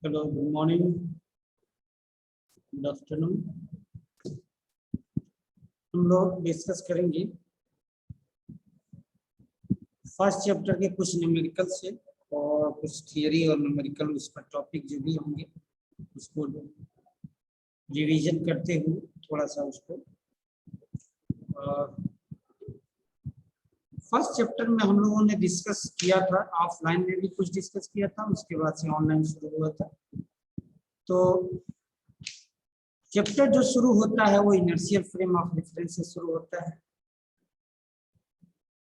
Hello, good morning, good afternoon. हम लोग discuss करेंगे फर्स्ट चैप्टर के कुछ न्यूमेरिकल से और कुछ थियरी और न्यूमेरिकल उस पर टॉपिक जो भी होंगे उसको रिवीजन करते हुए थोड़ा सा उसको फर्स्ट चैप्टर में हम लोगों ने डिस्कस किया था, ऑफलाइन में भी कुछ डिस्कस किया था, उसके बाद से ऑनलाइन शुरू हुआ था। तो चैप्टर जो शुरू होता है वो इनर्शियल फ्रेम ऑफ रेफरेंस से शुरू होता है।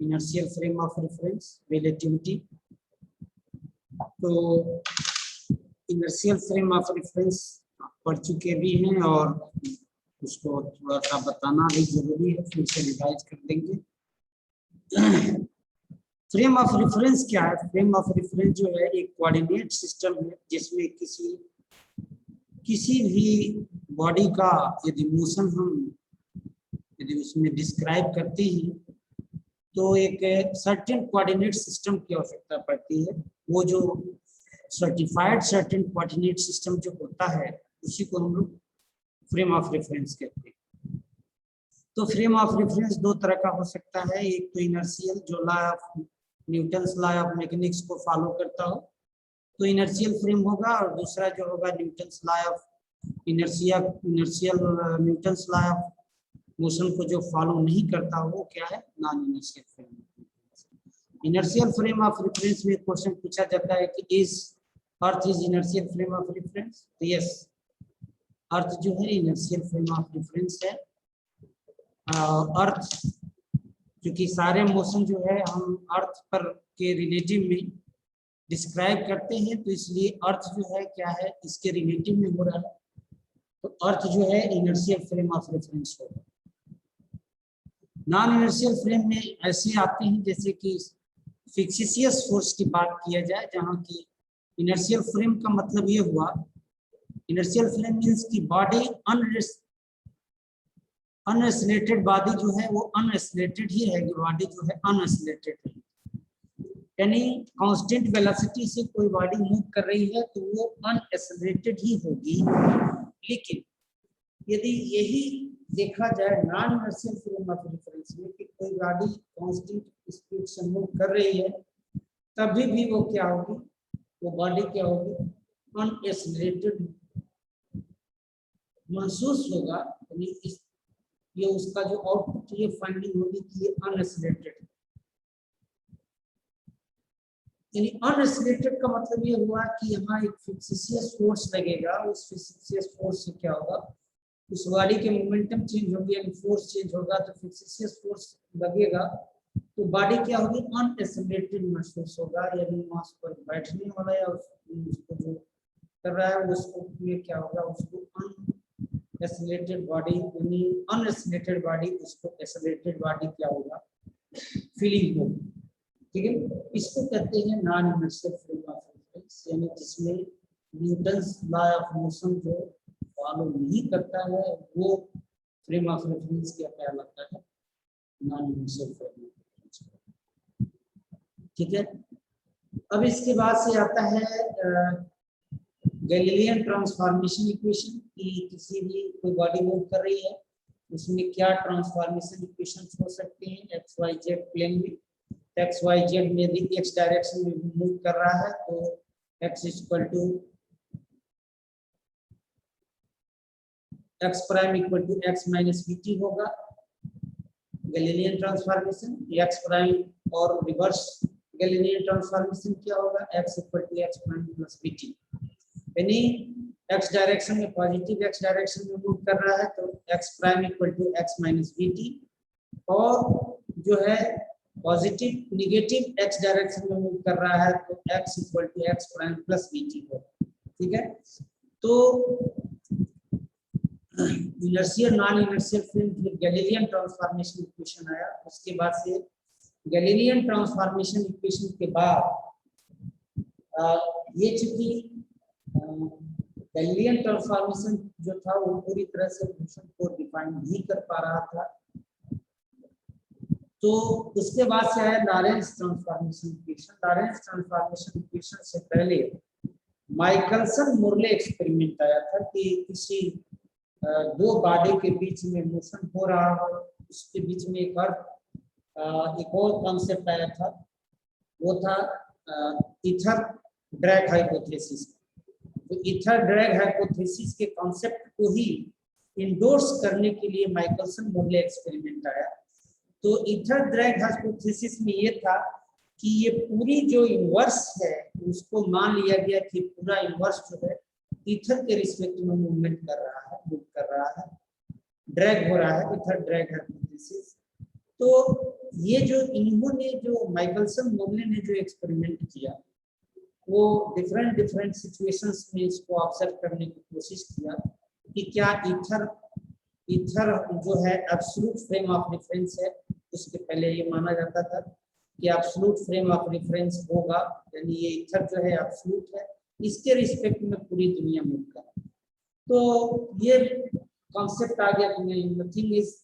Inertial frame of reference, relativity. तो इनर्शियल फ्रेम ऑफ रेफरेंस पढ़ चुके भी हैं और उसको थोड़ा सा बताना भी जरूरी है, फिर से रिवाइज कर देंगे। फ्रेम ऑफ रेफरेंस क्या है? फ्रेम ऑफ रेफरेंस जो है एक कोऑर्डिनेट सिस्टम है जिसमें किसी भी बॉडी का यदि मोशन हम यदि उसमें डिस्क्राइब करते हैं तो एक सर्टेन कोऑर्डिनेट सिस्टम की आवश्यकता पड़ती है। वो जो सर्टिफाइड सर्टेन कोऑर्डिनेट सिस्टम जो होता है उसी को हम लोग फ्रेम ऑफ रेफरेंस कहते हैं। तो फ्रेम ऑफ रेफरेंस दो तरह का हो सकता है, एक तो इनर्शियल जो law of Newton's law of mechanics को फॉलो करता हो तो इनर्शियल फ्रेम होगा, और दूसरा जो होगा Newton's law of inertial Newton's law of motion को जो फॉलो नहीं करता हो वो क्या है? Non inertial frame. Inertial frame of reference में क्वेश्चन पूछा जाता है कि is earth is inertial frame of reference? तो यस, अर्थ जो है इनर्शियल फ्रेम ऑफ रेफरेंस है। अर्थ क्योंकि सारे मोशन जो है हम अर्थ पर के रिलेटिव में डिस्क्राइब करते हैं, तो इसलिए अर्थ जो है क्या है, इसके रिलेटिव में हो रहा है, तो अर्थ जो है इनर्शियल फ्रेम ऑफ रेफरेंस होगा। नॉन इनर्शियल फ्रेम में ऐसे आते हैं जैसे कि फिक्सियस फोर्स की बात किया जाए, जहां की इनर्शियल फ्रेम का मतलब ये हुआ, इनर्शियल फ्रेम मींस की बॉडी अनएक्सलेटेड बॉडी जो है वो अनएक्सलेटेड ही रहेगी, बॉडी जो है अनएक्सलेटेड है, यानी कांस्टेंट वेलोसिटी से कोई बॉडी मूव कर रही है तो वो अनएक्सलेटेड ही होगी। लेकिन यदि यही देखा जाए non inertial frame of reference में कि कोई गाड़ी कांस्टेंट स्पीड से मूव कर रही है, तभी भी वो क्या होगी, वो बॉडी क्या होगी, अनएक्सलरेटेड महसूस होगा। यानी ये उसका जो आउटपुट ये फाइंडिंग होगी कि ये अनएक्सलरेटेड, यानी अनएक्सलरेटेड का मतलब ये हुआ कि यहाँ एक फिक्सियस फोर्स लगेगा, उस फिक्सियस फोर्स से क्या होगा, उस गाड़ी के मोमेंटम चेंज होगी, यानी फोर्स चेंज होगा, तो फिक्सियस फोर्स लगेगा तो बॉडी क्या होगी, अनएक्सलरेटेड महसूस होगा, यानी मास पर बैठने वाला या उसको जो कर रहा है उसको ये क्या होगा, उसको अनएक्सलरेटेड बॉडी, यानी अनएक्सलरेटेड बॉडी उसको एक्सलरेटेड बॉडी क्या होगा, फीलिंग होगी। ठीक है, इसको कहते हैं non inertial frame of reference, यानी जिसमें न्यूटन्स लॉ ऑफ मोशन जो फॉलो नहीं करता है वो फ्रेम ऑफ रेफरेंस क्या कहलाता है, non inertial frame of reference. ठीक है, अब इसके बाद से आता है गैलीलियन ट्रांसफॉर्मेशन इक्वेशन, की किसी भी कोई बॉडी मूव कर रही है उसमें क्या ट्रांसफॉर्मेशन इक्वेशंस हो सकते हैं एक्स वाई जेड प्लेन में। एक्स वाई जेड में यदि एक्स डायरेक्शन में मूव कर रहा है तो x equal to x prime equal to x minus b t होगा गैलीलियन ट्रांसफॉर्मेशन। एक्स प्राइम और रिवर्स गैलीलियन ट्रांसफॉर्मेशन क्या होगा, x equal to x prime plus b t, यानी एक्स डायरेक्शन में पॉजिटिव एक्स डायरेक्शन में move कर रहा है तो x prime equal to x minus b t, और जो है पॉजिटिव निगेटिव एक्स डायरेक्शन में मूव कर रहा है तो x equal to x prime plus b t होगा। ठीक है, तो inertial non inertial frame Galilean transformation equation आया। उसके बाद से गैलीलियन ट्रांसफॉर्मेशन इक्वेशन के बाद ये चूंकि गैलीलियन ट्रांसफॉर्मेशन जो था वो पूरी तरह से मोशन को डिफाइन नहीं कर पा रहा था, तो उसके बाद से आया Lorentz transformation equation. Lorentz transformation equation से पहले माइकलसन मोर्ले एक्सपेरिमेंट आया था कि किसी दो बॉडी के बीच में मोशन हो रहा हो, उसके बीच में एक और कॉन्सेप्ट आया था, वो था ईथर ड्रैग हाइपोथेसिस। तो ईथर ड्रैग हाइपोथेसिस के कॉन्सेप्ट को ही इंडोर्स करने के लिए माइकलसन मोर्ले एक्सपेरिमेंट आया। तो ईथर ड्रैग हाइपोथेसिस में ये था कि ये पूरी जो इनवर्स है उसको मान लिया गया कि पूरा इनवर्स जो है ईथर के रिस्पेक्ट में मूवमेंट कर रहा है, मूव कर रहा है, ड्रैग हो रहा है, ईथर ड्रैग हाइपोथेसिस। तो ये जो इन्होंने जो माइकलसन मोर्ले ने जो एक्सपेरिमेंट किया वो डिफरेंट सिचुएशंस में इसको ऑब्जर्व करने की कोशिश किया कि क्या ईथर जो है एब्सोल्यूट फ्रेम ऑफ रेफरेंस है। उसके पहले ये माना जाता था कि एब्सोल्यूट फ्रेम ऑफ रेफरेंस होगा, यानी ये ईथर जो है एब्सोल्यूट है, इसके रिस्पेक्ट में पूरी दुनिया मूव करे। तो ये कॉन्सेप्ट आ गया कि nothing is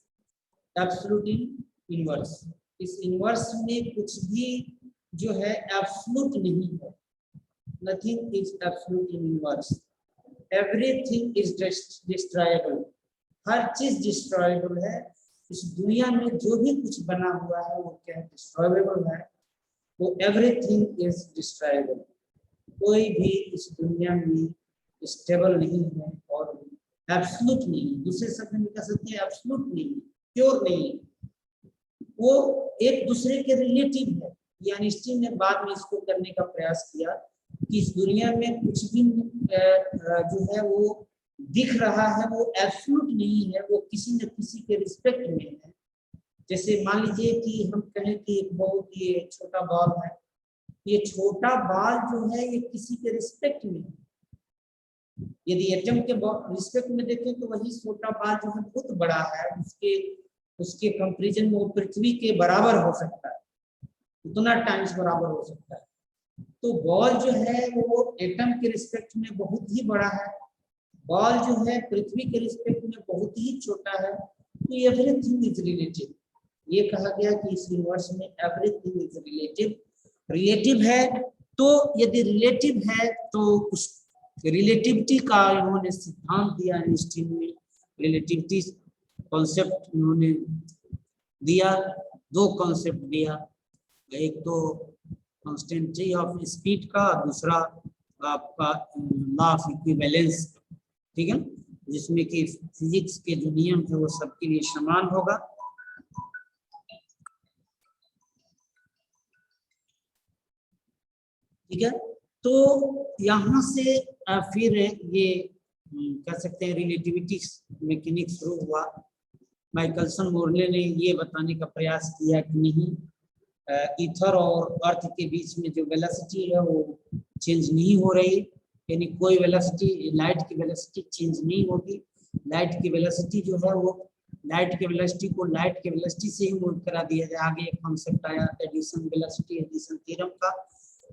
absolute in universe. इस इनवर्स में कुछ भी जो है एब्सोल्यूट नहीं है, nothing is absolute in universe, everything is destroyable, हर चीज डिस्ट्रॉयबल है। इस दुनिया में जो भी कुछ बना हुआ है वो क्या है, डिस्ट्रॉयबल है, वो एवरीथिंग इज डिस्ट्रॉयबल। कोई भी इस दुनिया में स्टेबल नहीं है और एब्सोल्यूट नहीं, दूसरे शब्द में कह सकते हैं एब्सोल्यूट नहीं, प्योर नहीं, वो एक दूसरे के रिलेटिव है। आइंस्टीन ने बाद में इसको करने का प्रयास किया कि इस दुनिया में कुछ भी जो है वो दिख रहा है वो एब्सोल्यूट नहीं है, वो किसी न किसी के रिस्पेक्ट में है। जैसे मान लीजिए कि हम कहें कि एक बहुत ये छोटा बॉल है, ये छोटा बॉल जो है ये किसी के रिस्पेक्ट में है। यदि एटम के रिस्पेक्ट में देखें तो वही छोटा बॉल जो है बहुत बड़ा है, उसके कंपैरिजन में वो पृथ्वी के बराबर हो सकता है, उतना टाइम्स बराबर हो सकता है। तो बॉल जो है वो एटम के रिस्पेक्ट में बहुत ही बड़ा है, बॉल जो है पृथ्वी के रिस्पेक्ट में बहुत ही छोटा है। तो एवरीथिंग इज रिलेटिव, ये कहा गया कि इस यूनिवर्स में एवरीथिंग इज रिलेटिव है। तो यदि रिलेटिव है तो उस रिलेटिविटी का इन्होंने सिद्धांत दिया आइंस्टीन ने, रिलेटिविटी कॉन्सेप्ट इन्होंने दिया, दो कॉन्सेप्ट दिया, एक तो कॉन्स्टेंटी ऑफ स्पीड का, दूसरा आपका लॉ ऑफ इक्विवेलेंस, ठीक है, जिसमें कि फिजिक्स के जो नियम है वो सबके लिए समान होगा। ठीक है, तो यहाँ से फिर ये कह सकते हैं रिलेटिविटी मैकेनिक्स शुरू हुआ। माइकलसन मोर्ले ने ये बताने का प्रयास किया कि नहीं, ईथर और अर्थ के बीच में जो वेलोसिटी है वो चेंज नहीं हो रही, यानी कोई वेलोसिटी, लाइट की वेलोसिटी चेंज नहीं होगी। लाइट की वेलोसिटी जो है वो लाइट के वेलोसिटी को लाइट के वेलोसिटी से ही मूव करा दिया जाए। आगे एक कॉन्सेप्ट आया एडिशन वेलोसिटी, एडिशन थ्योरम का,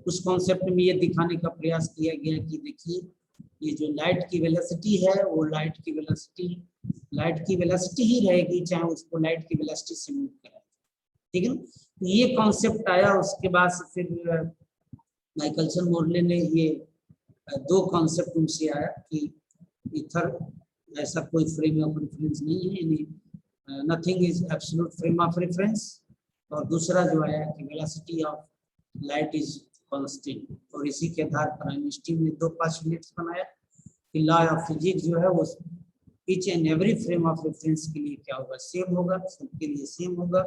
उस कॉन्सेप्ट में ये दिखाने का प्रयास किया गया कि देखिए ये जो लाइट की वेलोसिटी है वो लाइट की वेलोसिटी ही रहेगी, चाहे उसको लाइट की वेलोसिटी से मूव कराए, ठीक है। ये कॉन्सेप्ट आया, उसके बाद से फिर माइकलसन मोर्ले ने ये दो कॉन्सेप्ट उनसे आया कि ईथर ऐसा कोई फ्रेम ऑफ रेफरेंस नहीं है, यानी nothing is absolute frame of reference, और दूसरा जो आया कि velocity of light is constant. और इसी के आधार पर आइंस्टीन ने दो पोस्टुलेट्स बनाया कि लॉ ऑफ फिजिक्स जो है वो each and every frame of reference के लिए क्या होगा, सेम होगा, सबके लिए सेम होगा,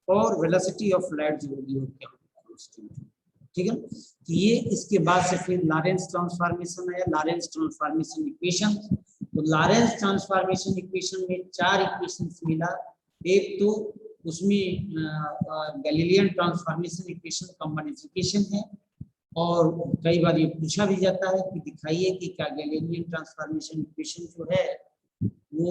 और वेलोसिटी ऑफ लाइट जो होगी वो क्या होगी, कांस्टेंट, ठीक है। तो ये इसके बाद से फिर लॉरेंस ट्रांसफॉर्मेशन आया, लॉरेंस ट्रांसफॉर्मेशन इक्वेशन। तो लॉरेंस ट्रांसफॉर्मेशन इक्वेशन में चार इक्वेशंस मिला, एक तो उसमें गैलीलियन ट्रांसफॉर्मेशन इक्वेशन का मॉडिफिकेशन है, और कई बार ये पूछा भी जाता है कि दिखाइए कि क्या गैलीलियन ट्रांसफॉर्मेशन इक्वेशन जो है वो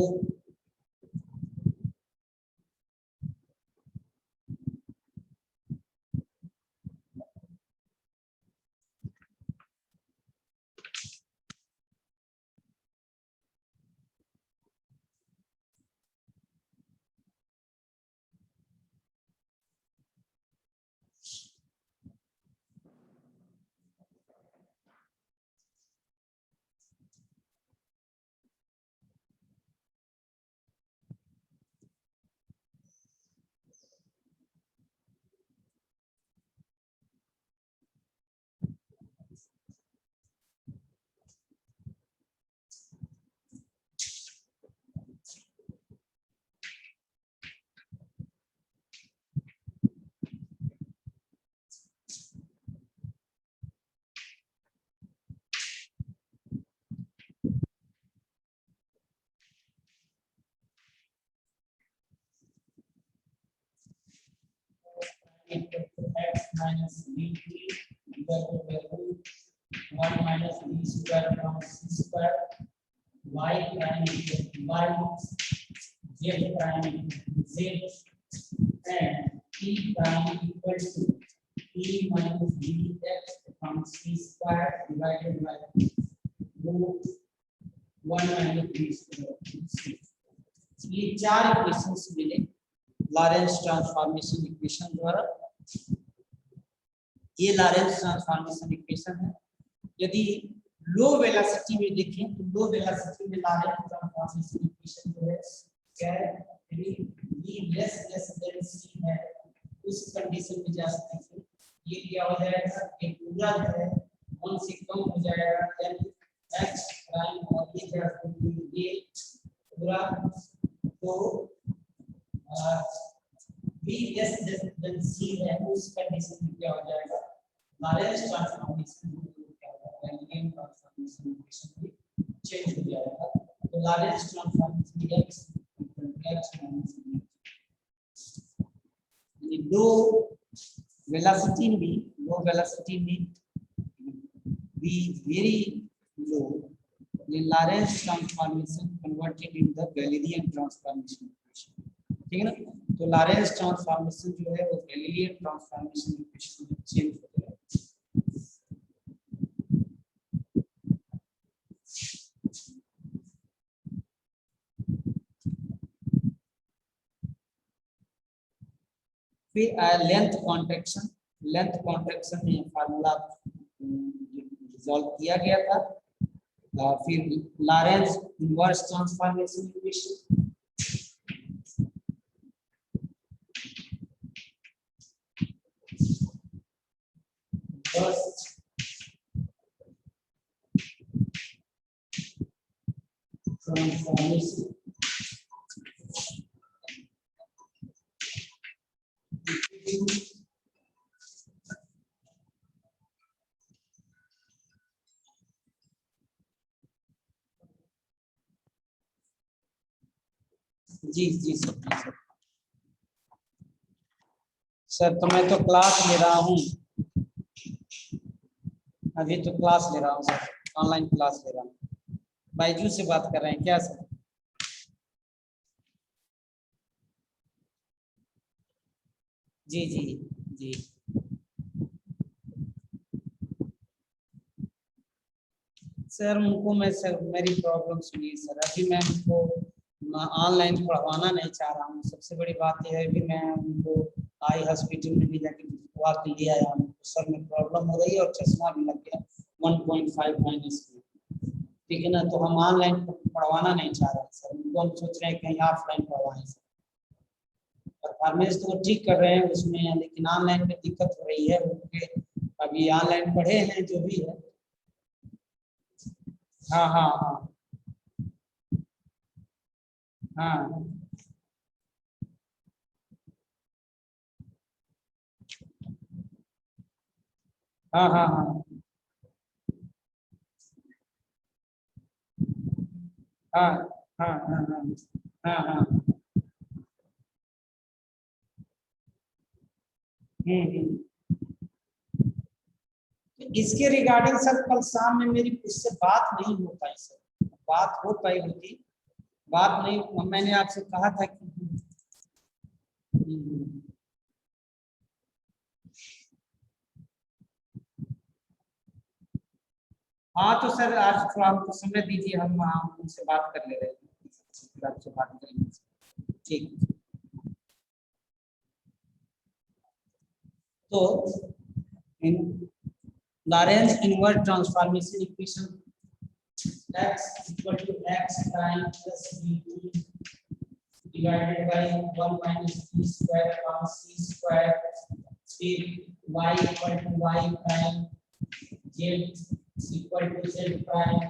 minus dt divided by root 1 minus b square from c square y prime equal to y z prime equal to z and t prime equal to t minus dx from c square divided by root 1 minus b square। ये चार equations मिले Lorentz transformation equation द्वारा। ये Lorentz transformation equation है। यदि लो velocity में देखें तो लो वेलोसिटी में लॉरेंस ट्रांसफॉर्मेशन इक्वेशन जो है क्या है, यदि v लेस देन c है उस कंडीशन में जा सकते हैं। ये क्या हो जाएगा, एक पूरा जो है 1 से कम हो जाएगा यानी x प्राइम और ये क्या ये पूरा तो v लेस देन c है उस कंडीशन में क्या हो जाएगा, लॉरेंस ट्रांसफॉर्मेशन क्या होगा, लिनियर ट्रांसफॉर्मेशन इक्वेशन भी चेंज हो जाएगा। तो लॉरेंस ट्रांसफॉर्मेशन x लो वेलोसिटी में be very low, the Lorentz transformation converted in the Galilean transformation equation। ठीक है ना, तो लॉरेंस ट्रांसफॉर्मेशन जो है वो गैलीलियन ट्रांसफॉर्मेशन इक्वेशन में चेंज हो जाएगा। फिर लेंथ कॉन्ट्रैक्शन में फार्मूला रिजॉल्व किया गया था। फिर Lorentz inverse transformation equation, first transformation जी सर तो मैं तो क्लास ले रहा हूँ, अभी तो क्लास ले रहा हूँ सर, ऑनलाइन क्लास ले रहा हूँ। बायजू से बात कर रहे हैं क्या सर? जी सर उनको मैं सर मेरी प्रॉब्लम सुनिए सर, अभी मैं उनको ऑनलाइन पढ़वाना नहीं चाह रहा हूँ। सबसे बड़ी बात यह है कि मैं उनको आई हॉस्पिटल में भी जाके दिखवा के ले आया हूँ, सर में प्रॉब्लम हो रही है और चश्मा भी लग गया 1.5 माइनस में। ठीक है ना, तो हम ऑनलाइन पढ़वाना नहीं चाह रहे सर, उनको हम सोच रहे हैं कहीं ऑफलाइन पढ़वाएं सर। परफॉर्मेंस तो ठीक कर रहे हैं उसमें, लेकिन ऑनलाइन में दिक्कत हो रही है उनके। अभी ऑनलाइन पढ़े हैं जो भी है। हाँ हाँ हाँ हाँ हाँ हाँ हाँ हाँ हाँ हाँ हाँ हाँ हाँ। इसके रिगार्डिंग सर कल शाम में मेरी उससे बात नहीं हो पाई सर, बात हो पाई होती, बात नहीं, मैंने आपसे कहा था कि हाँ तो सर आज थोड़ा हमको समय दीजिए, हम उनसे बात कर ले रहे हैं, आपसे बात करेंगे। ठीक, तो Lawrence inverse transformation equation x equal to x prime plus bt divided by 1 minus b square from c square, फिर y equal to y prime, z equal to z prime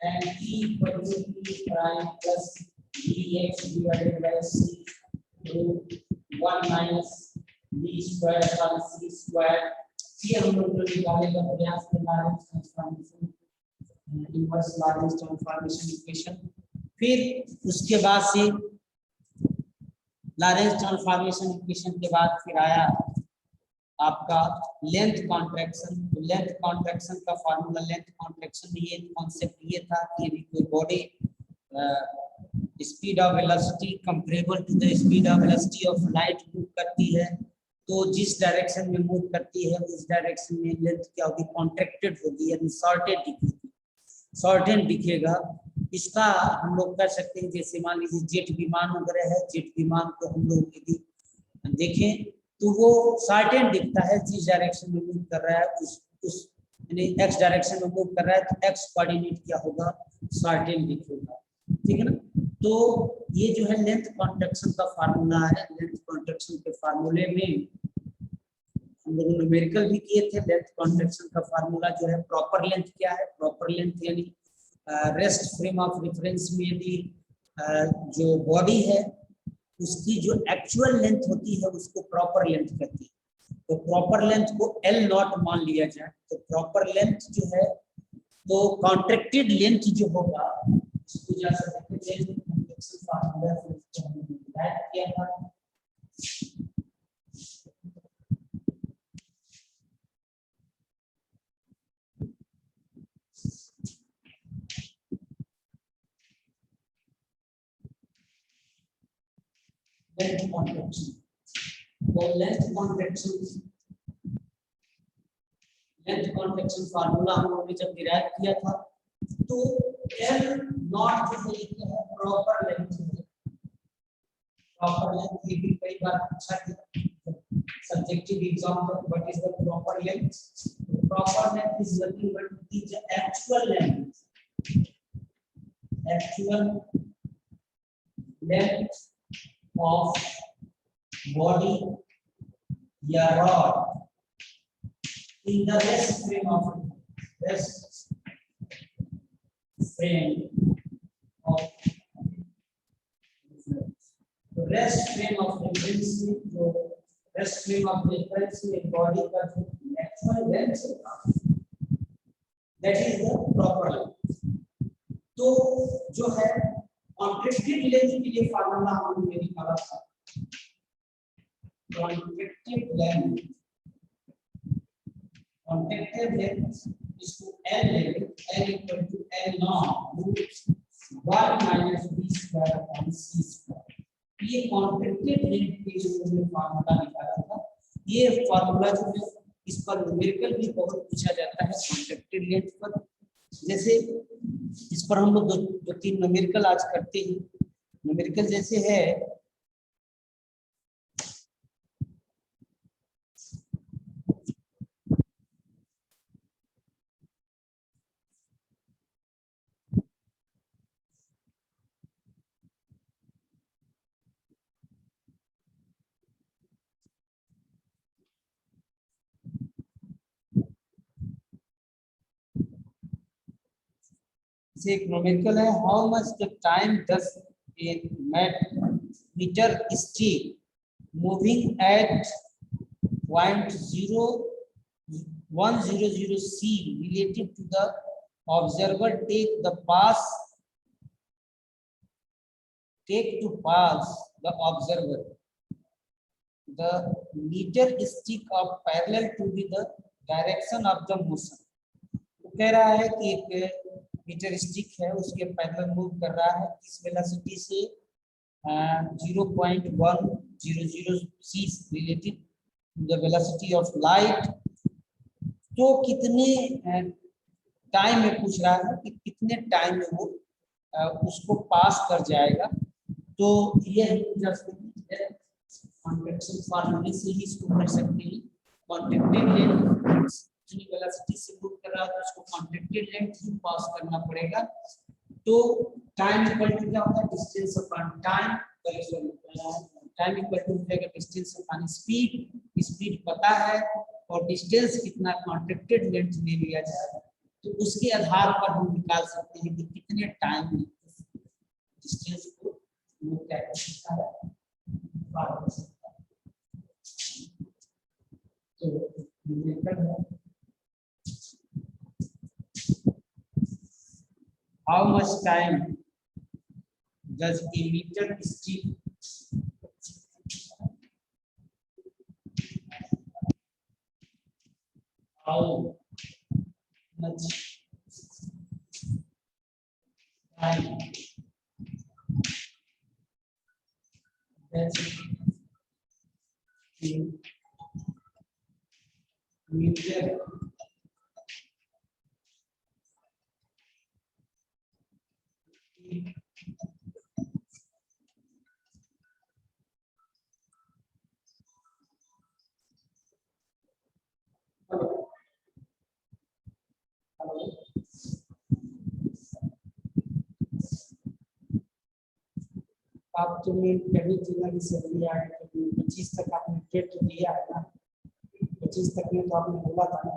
and t equal to t prime plus dx divided by c root 1 minus b square from c square। ये हम लोग निकालने का प्रयास कर रहे हैं transformation, inverse Lorentz transformation equation. फिर उसके बाद से लॉरेंस ट्रांसफॉर्मेशन इक्वेशन के बाद फिर आया आपका लेंथ कॉन्ट्रैक्शन। तो लेंथ कॉन्ट्रैक्शन का फार्मूला, लेंथ कॉन्ट्रैक्शन में ये कॉन्सेप्ट ये था कि यदि कोई body speed of velocity comparable to the speed of velocity of light move करती है, तो जिस डायरेक्शन में मूव करती है उस डायरेक्शन में लेंथ क्या होगी, कॉन्ट्रैक्टेड होगी, यानी शॉर्टेड दिखेगी, शॉर्टेड दिखेगा। इसका हम लोग कर सकते हैं, जैसे मान लीजिए जेट विमान वगैरह है, जेट विमान को हम लोग यदि देखें तो वो शॉर्टेड दिखता है, जिस डायरेक्शन में मूव कर रहा है उस यानी एक्स डायरेक्शन में मूव कर रहा है तो एक्स कोऑर्डिनेट क्या होगा, शॉर्टेड दिखेगा, ठीक है ना। तो ये जो है लेंथ कॉन्ट्रैक्शन का फार्मूला है। लेंथ कॉन्ट्रैक्शन के फार्मूले में हम लोग न्यूमेरिकल भी किए थे। लेंथ कॉन्ट्रैक्शन का फार्मूला जो है, प्रॉपर लेंथ क्या है, प्रॉपर लेंथ यानी रेस्ट फ्रेम ऑफ रेफरेंस में यदि जो बॉडी है उसकी जो एक्चुअल लेंथ होती है उसको प्रॉपर लेंथ कहती है। तो प्रॉपर लेंथ को L नॉट मान लिया जाए, तो प्रॉपर लेंथ जो है, तो कॉन्ट्रैक्टेड लेंथ जो होगा उसको जा सकते हैं फार्मूला किया था। लेंथ कॉन्ट्रैक्शन, तो लेंथ कॉन्ट्रैक्शन फार्मूला हम लोगों ने जब डिराइव किया था, तो L नॉट जो है प्रॉपर लेंथ है। प्रॉपर लेंथ ये भी कई बार पूछा गया सब्जेक्टिव एग्जाम में, what is the proper length. Proper length is nothing but the actual length of body या rod in the rest frame of rest frame of reference में जो rest frame of reference में body का जो actual length होगा, that is the proper length। तो जो है कॉन्ट्रैक्टेड लेंथ के लिए फार्मूला हमने निकाला था, कॉन्ट्रैक्टेड लेंथ इसको L लेंगे, L equal to L naught 1 minus b square upon c square. ये कॉन्ट्रैक्टेड लेंथ के लिए हमने फार्मूला निकाला था। ये फार्मूला जो है इस पर न्यूमेरिकल भी बहुत पूछा जाता है कॉन्ट्रैक्टेड लेंथ पर। जैसे इस पर हम लोग दो तीन न्यूमेरिकल आज करते हैं। न्यूमेरिकल जैसे है एक न्यूमेरिकल है, how much the time does a metre stick moving at point 100 c related to the observer take to pass the observer, the meter stick of parallel to the direction of the motion। तो कह रहा है कि एक metre stick है, उसके parallel move कर रहा है किस वेलोसिटी से, 0.100 c related to the velocity of light. तो कितने टाइम में पूछ रहा है कि कितने टाइम में वो उसको पास कर जाएगा। तो ये कॉन्ट्रैक्शन फार्मूले से ही इसको कर सकते हैं। कॉन्ट्रैक्टेड लेंथ जितनी वेलोसिटी से मूव कर रहा है तो उसको कॉन्ट्रैक्टेड लेंथ ही पास करना पड़ेगा। तो टाइम इक्वल टू क्या होता है, distance upon time, time equal to हो जाएगा डिस्टेंस अपॉन स्पीड। स्पीड पता है और डिस्टेंस कितना कॉन्ट्रैक्टेड लेंथ ले लिया जाएगा, तो उसके आधार पर हम निकाल सकते हैं कि कितने टाइम में डिस्टेंस को मूव कर सकता है, पार कर सकता है। तो न्यूमेरिकल है, how much time does a meter stick how much time does it meter आप तुम्हें कभी जिला से दिया है कि 25 तक आपने डेट दिया है ना, 25 तक में तो आपने बोला था ना।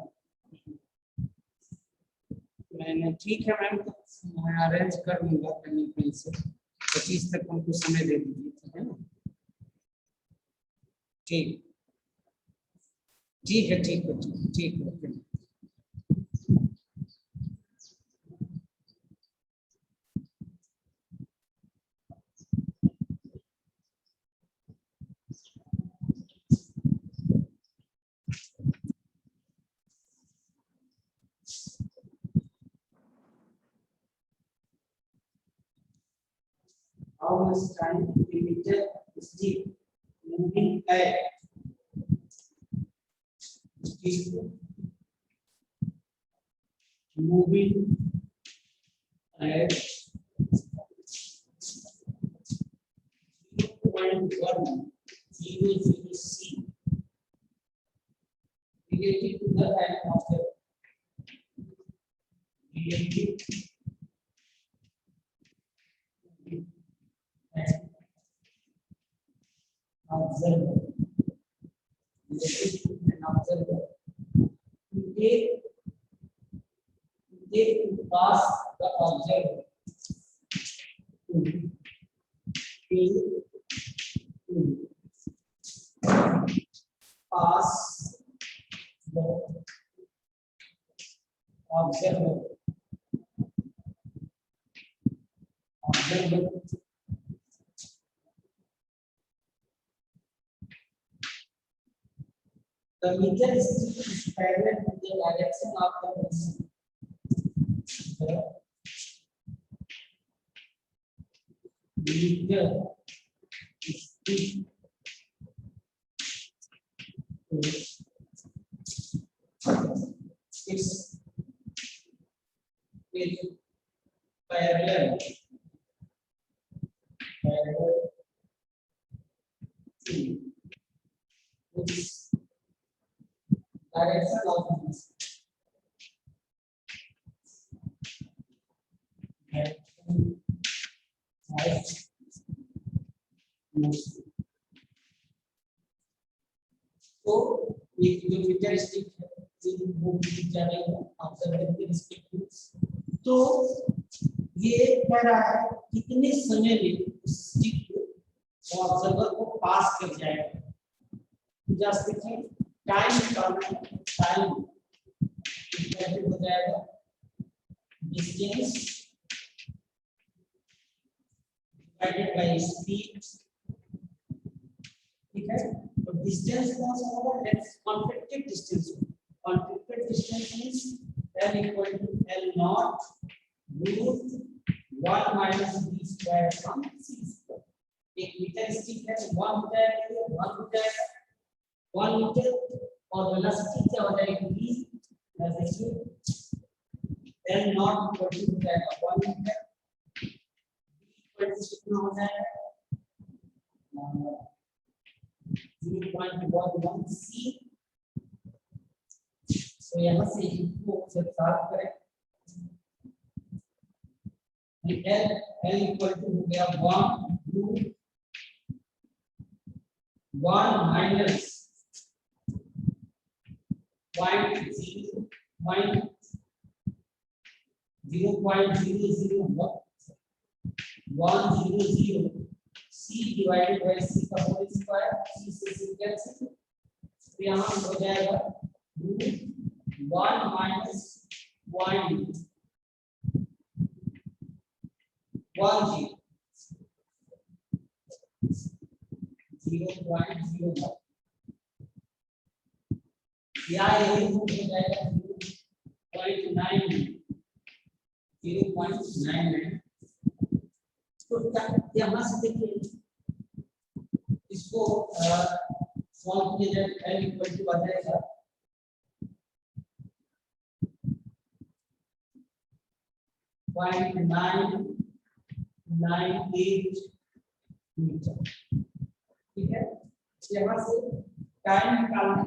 मैंने ठीक है मैम, तो मैं अरेंज कर लूंगा कहीं कहीं से, 25 तक हमको समय दे दीजिए, ठीक है ना। ठीक ठीक है, ठीक है, ठीक है। How much time the meter is moving at moving at 0.100 C related to the time of the related observer, related to an observer. They pass the observer to pass the observer the meter stick is parallel to the direction of the motion. The meter stick is parallel to its direction of the motion. तो एक जो metre stick है वो जानेगा observer के respective. तो ये कह रहा है कितने समय में उस स्टिक को ऑब्जर्वर को पास कर जाएगा। जस्ट देखिए टाइम टाइम कैसे हो जाएगा, डिस्टेंस डिवाइडेड बाय स्पीड, ठीक है। तो डिस्टेंस कौन सा होगा, that's contracted distance. Contracted distance means L equal to L naught root 1 minus b square from c square. एक मीटर स्टिक है 1 हो जाएगा, 1 हो जाएगा 1 मीटर, और वेलोसिटी क्या हो जाएगी b, देखिए L नॉट इक्वल टू हो जाएगा 1 मीटर, b इक्वल टू कितना हो जाएगा 0.11 c। तो यहाँ से इनको सब्ट्रैक्ट करें, L इक्वल टू हो गया 1 minus 0.00100 c divided by c का होल स्क्वायर, c से c कैंसिल, तो यहाँ हो जाएगा 1 माइनस 0.10 0.01 या यही हो जाएगा 0.9 0.99। तो यहाँ से देखिए इसको सॉल्व किया जाए l इक्वल टू आ जाएगा 0.998 मीटर। ठीक है, यहाँ से टाइम निकालना,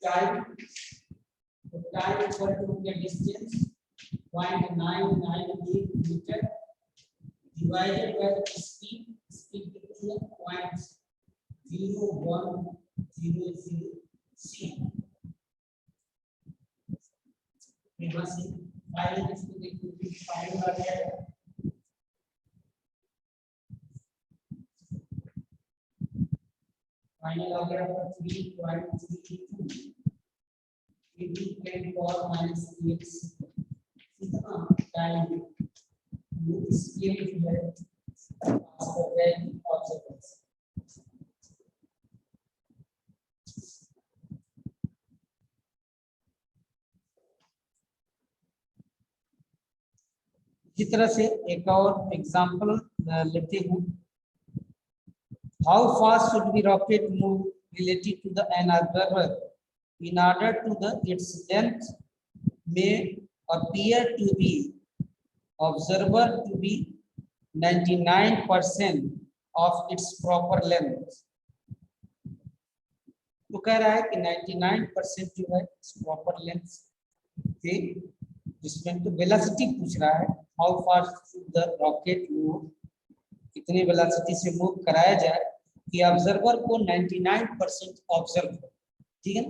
time equal to distance 0.998 metre divided by speed कितनी है 0.0100 c। यहाँ से फाइनल इसको देखिए फाइनल आ गया है फाइनल आ गया 3.32 into 10 power minus 8 इतना टाइम स्केल है आफ्टर दैट ऑब्जर्वेशन। इसी तरह से एक और एग्जांपल लेते हैं। How fast should be rocket move related to the an observer in order to the its length may appear to be observer to be 99% of its proper length। तो कह रहा है कि 99% जो है प्रॉपर लेंथ थे, जिसमें तो वेलोसिटी पूछ रहा है how fast should the rocket move, कितनी वेलोसिटी से मूव कराया जाए कि ऑब्जर्वर को 99% ऑब्जर्व हो। ठीक है,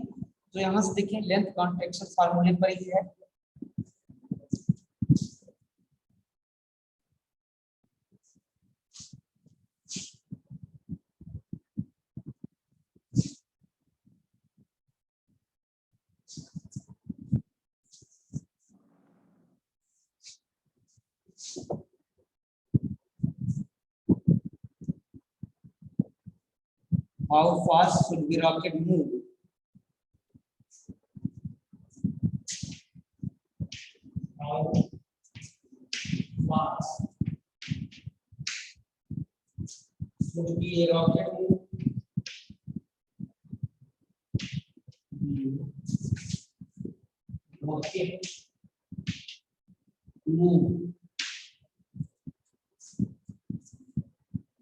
तो यहाँ से देखिए लेंथ कॉन्ट्रैक्शन फार्मूले पर ही है। How fast should the rocket move? How fast should be a rocket move? Rocket move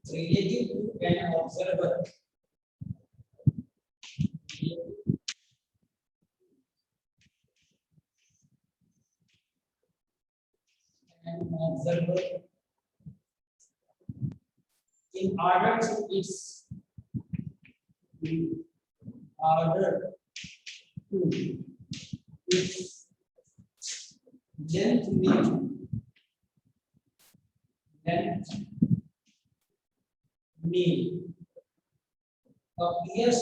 relative to an observer. An observer in order to its length may appears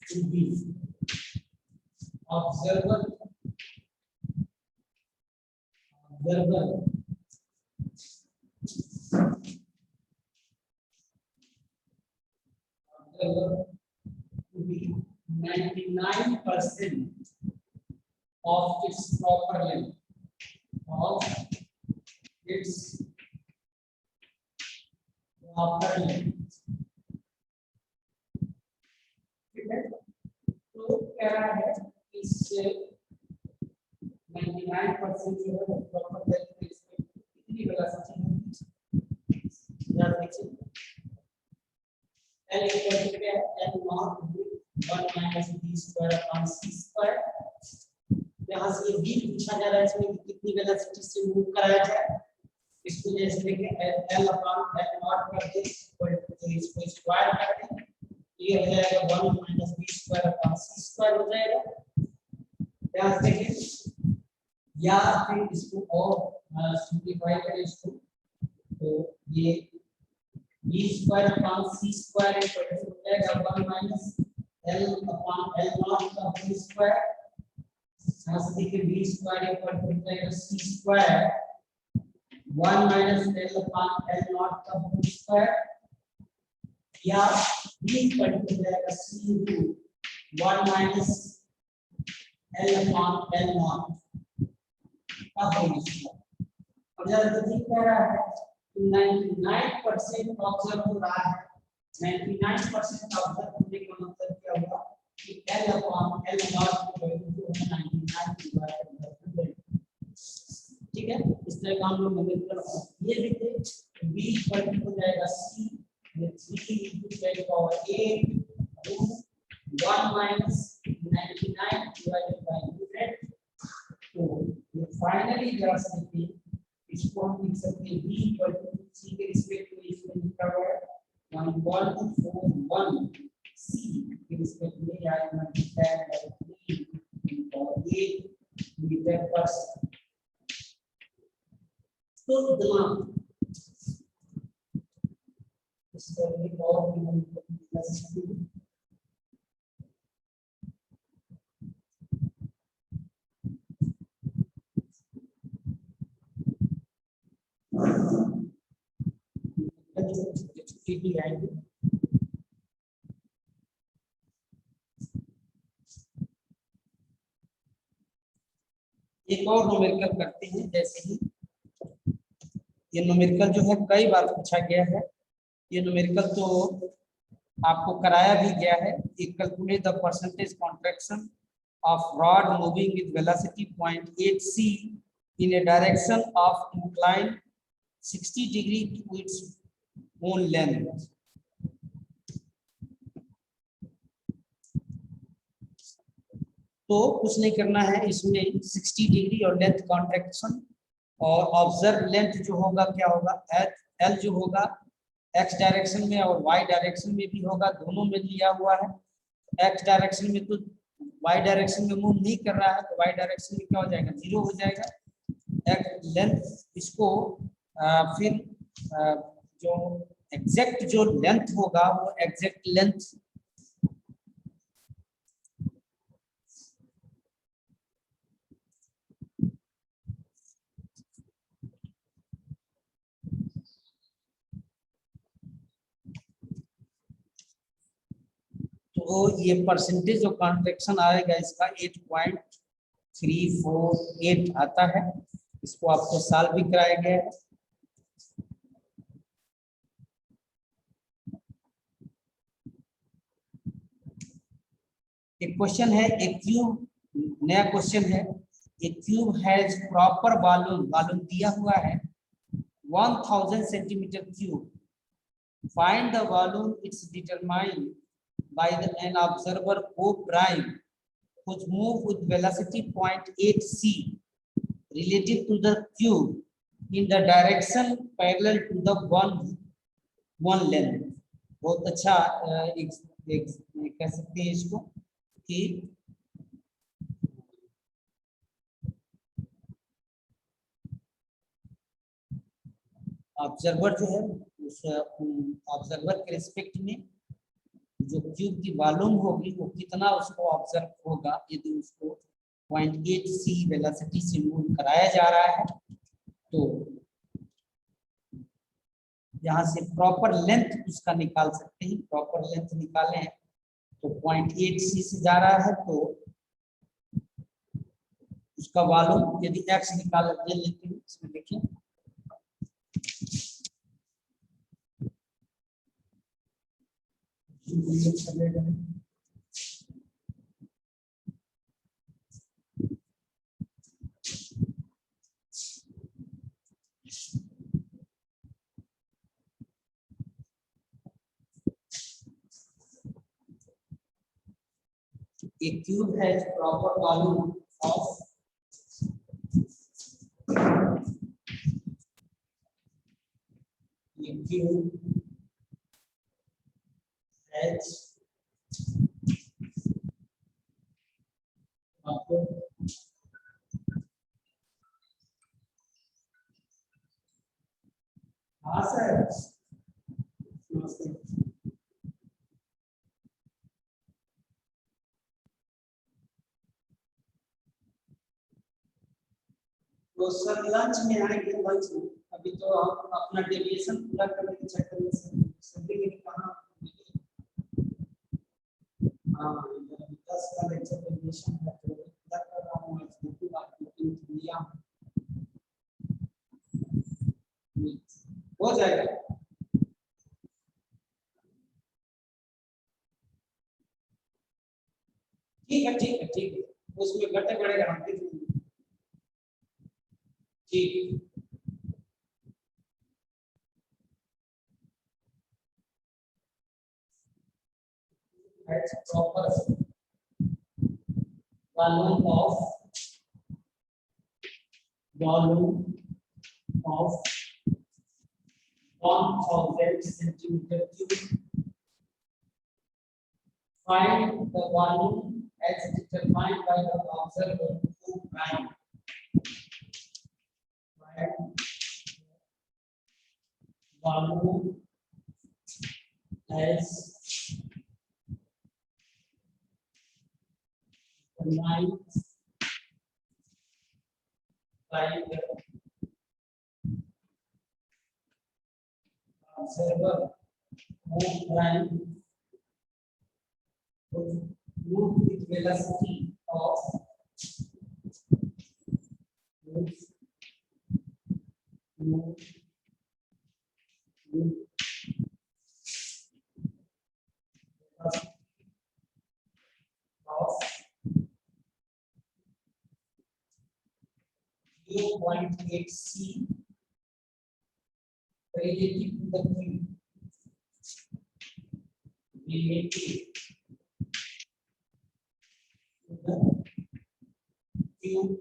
to be observer to be 99% of its proper length ठीक है, तो कह रहा है इससे 99% जो है proper length इसमें कितनी वेलोसिटी है, याद रखिए L इक्वल टू क्या है L naught 1 minus b square upon c square. यहाँ से ये b पूछा जा रहा है इसमें कितनी वेलोसिटी से मूव कराया जाए, इसको जैसे देखें L अपॉन L नॉट कर दे इक्वल टू इसको स्क्वायर कर दें, ये हो जाएगा 1 minus b square upon c square हो जाएगा। यहाँ से देखें या फिर इसको और सिंपलीफाई करें इसको, तो ये b square upon c square equal to हो जाएगा 1 minus l upon l naught का होल स्क्वायर। यहाँ से देखिए b स्क्वायर इक्वल टू हो जाएगा c square 1 minus l upon l naught का होल स्क्वायर या b इक्वल टू जाएगा c root 1 minus l upon l naught का होल स्क्वायर। और जब ठीक कह रहा है तो 99% ऑब्जर्व हो रहा है, 99% ऑब्जर्व होने का मतलब क्या हुआ कि L अपॉन L नॉट की वैल्यू जो है 99 डिवाइडेड बाय 100। ठीक है, इस तरह का हम लोग न्यूमेरिकल ये लिखे b इक्वल टू हो जाएगा c में 3 into 10 power 8 root 1 minus 99 divided by 100। तो ये फाइनली जरा से इसको हम लिख सकते हैं b इक्वल टू c के रिस्पेक्ट में इसमें लिखा हुआ है 1141 c के रिस्पेक्ट में या मल्टीप्लाई बाय 3 और 8 मीटर पर सेकंड। तो दिमाग इस तरह की और भी हम लिख सकते हैं। छुट्टी आएगी एक और न्यूमेरिकल करते हैं। जैसे ही ये न्यूमेरिकल जो है कई बार पूछा गया है, ये न्यूमेरिकल तो आपको कराया भी गया है। Calculate the percentage contraction of rod moving with velocity 0.8 c in a direction of incline 60 degree to its own length। तो कुछ नहीं करना है, इसमें 60 डिग्री और लेंथ कॉन्ट्रैक्शन और ऑब्जर्व लेंथ जो होगा क्या होगा एल जो होगा एक्स डायरेक्शन में और वाई डायरेक्शन में भी होगा, दोनों में लिया हुआ है। एक्स डायरेक्शन में तो वाई डायरेक्शन में मूव नहीं कर रहा है, तो वाई डायरेक्शन में क्या हो जाएगा 0 हो जाएगा। एक्स लेंथ इसको फिर जो एग्जैक्ट जो लेंथ होगा वो एग्जैक्ट लेंथ तो ये परसेंटेज जो कॉन्ट्रैक्शन आएगा इसका 8.348 आता है। इसको आपको सॉल्व भी कराया गया है। एक क्वेश्चन है, एक क्यूब, नया क्वेश्चन है। एक cube has proper volume, volume दिया हुआ है 1000 centimetre cube. Find the volume it's determined by an observer O prime whose move with velocity 0.8 c relative to the cube in the direction parallel to the one length। बहुत अच्छा कह सकते हैं इसको कि ऑब्जर्वर जो है उस ऑब्जर्वर के रिस्पेक्ट में जो क्यूब की वॉल्यूम होगी वो कितना उसको ऑब्जर्व होगा, यदि उसको 0.8 c वेलोसिटी से मूव कराया जा रहा है तो यहाँ से प्रॉपर लेंथ उसका निकाल सकते हैं। प्रॉपर लेंथ निकालें तो 0.8 c से जा रहा है तो उसका वॉल्यूम यदि x निकाल लेते हैं, इसमें देखिए a cube has proper volume of a cube has हाँ सर नमस्ते। तो सर लंच में आएंगे, लंच में अभी तो हम अपना डेविएशन पूरा करने के चक्कर में सभी में कहाँ हाँ 10 का लेक्चर डेविएशन है तो पूरा कर रहा हूँ एक्चुअली बात लिया हो जाएगा। ठीक है ठीक है ठीक है उसमें घटे बढ़ेगा हम देख लेंगे। ठीक that's proper volume of 1000 centimeter cube. Find the volume as determined by the observer who prime. Volume as determined by the observer who prime move with velocity of move of 0.8 c relative to the cube. Relative to the cube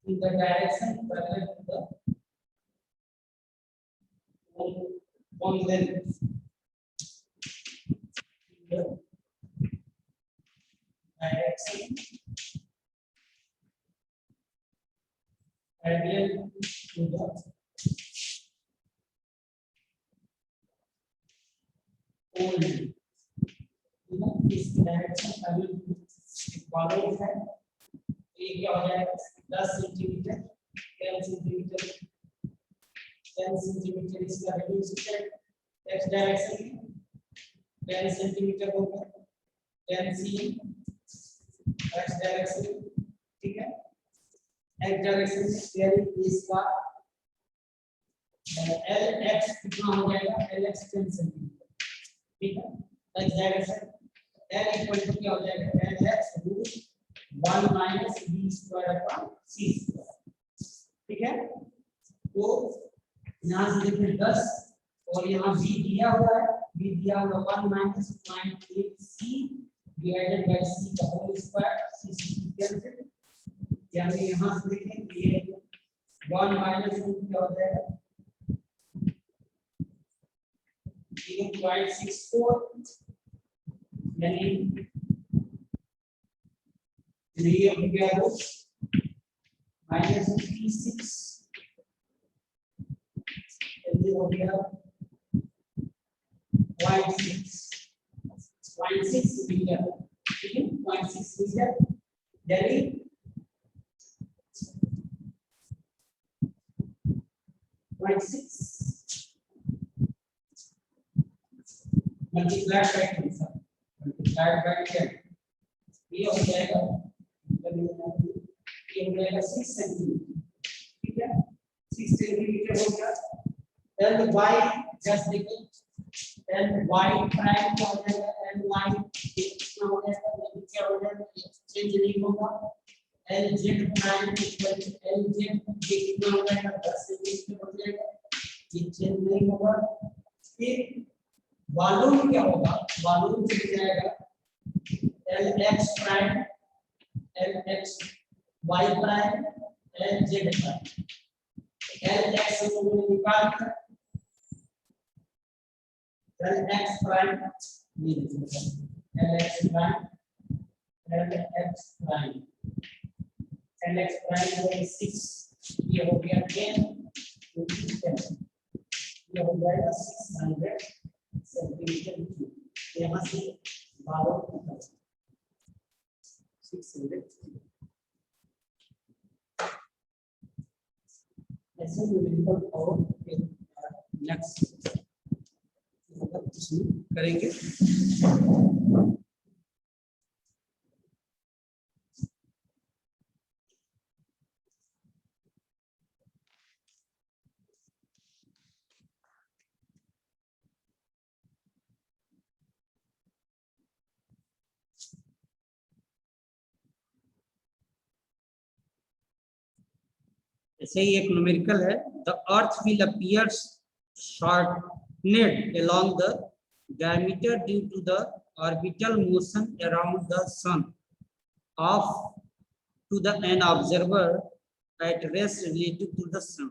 in the direction parallel to the one length. The direction parallel to the pole. इस direction अभी forward है ये क्या हो जाएगा 10 centimetre 10 centimetre 10 centimetre इसका radius है x direction में 10 सेंटीमीटर होगा 10 c x डायरेक्शन ठीक है x डायरेक्शन में यानी इसका lx कितना हो जाएगा lx 10 सेंटीमीटर ठीक है x direction l equal to क्या हो जाएगा lx root 1 minus b square upon c square ठीक है तो यहाँ से देखिए 10 और यहाँ b दिया हुआ है b दिया हुआ 1 minus 0.8 c divided by c का होल स्क्वायर c कैंसिल यानी यहाँ से देखें ये 1 माइनस रूट क्या हो जाएगा 0.64 यानी 3 हो गया रूट माइनस 36 ये हो गया 0.6 मीटर ठीक है 0.6 मीटर यानी 0.6 मल्टीप्लाइड बाय 10 मल्टीप्लाइड बाय 10 ये हो जाएगा ये हो जाएगा 6 सेंटीमीटर ठीक है 6 सेंटीमीटर हो गया एल वाई जस्ट देखिए एल वाई प्राइम क्या हो जाएगा एल वाई कितना हो जाएगा क्या हो जाएगा चेंज नहीं होगा l z prime equal to l z ये कितना हो जाएगा 10 सेंटीमीटर हो जाएगा ये चेंज नहीं होगा फिर वॉल्यूम क्या होगा वॉल्यूम चल जाएगा l x prime l x y prime l z prime l x को निकाल एल एक्स प्राइम ये लिखा l x prime l x prime l x prime हो गया 6 ये हो गया 10 ये हो जाएगा 600 सेंटीमीटर क्यूब यहाँ से 600 ऐसे न्यूमेरिकल और नेक्स्ट करेंगे। ऐसे ही एक न्यूमेरिकल है, the earth will appear shortened along the diameter due to the orbital motion around the sun of to the an observer at rest relative to the sun.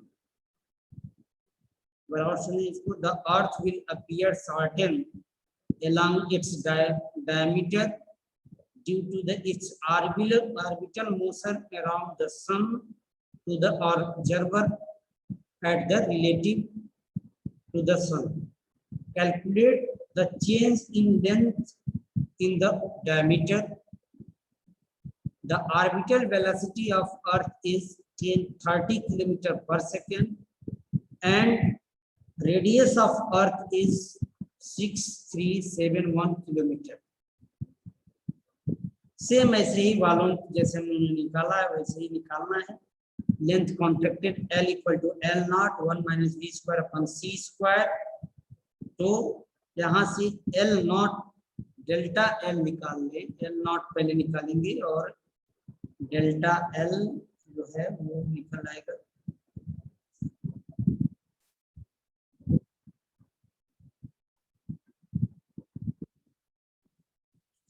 बराबर सुनिए इसको, the earth will appear shorten along its diameter due to its orbital motion around the sun to the observer at the relative to the sun. Calculate the change in length in the diameter. The orbital velocity of Earth is 30 km per second and radius of Earth is 6371 kilometre. Same ऐसे ही वालों जैसे हमने निकाला है वैसे ही निकालना है। Length contracted L equal to L naught 1 minus v square upon c square. तो यहाँ से L नॉट डेल्टा L निकाल ले, L नॉट पहले निकालेंगे और डेल्टा L जो है वो निकल आएगा।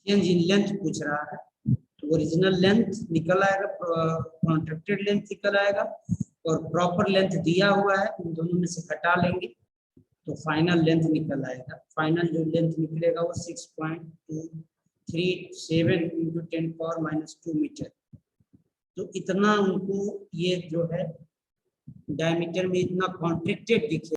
चेंज इन लेंथ पूछ रहा है, तो ओरिजिनल लेंथ निकल आएगा, कॉन्ट्रैक्टेड लेंथ निकल आएगा और प्रॉपर लेंथ दिया हुआ है, इन दोनों में से घटा लेंगे तो फाइनल लेंथ निकल आएगा। फाइनल जो लेंथ निकलेगा वो 6.237 इंटू 10⁻⁻² मीटर। तो इतना उनको ये जो है डायमीटर में इतना कॉन्ट्रैक्टेड दिखे।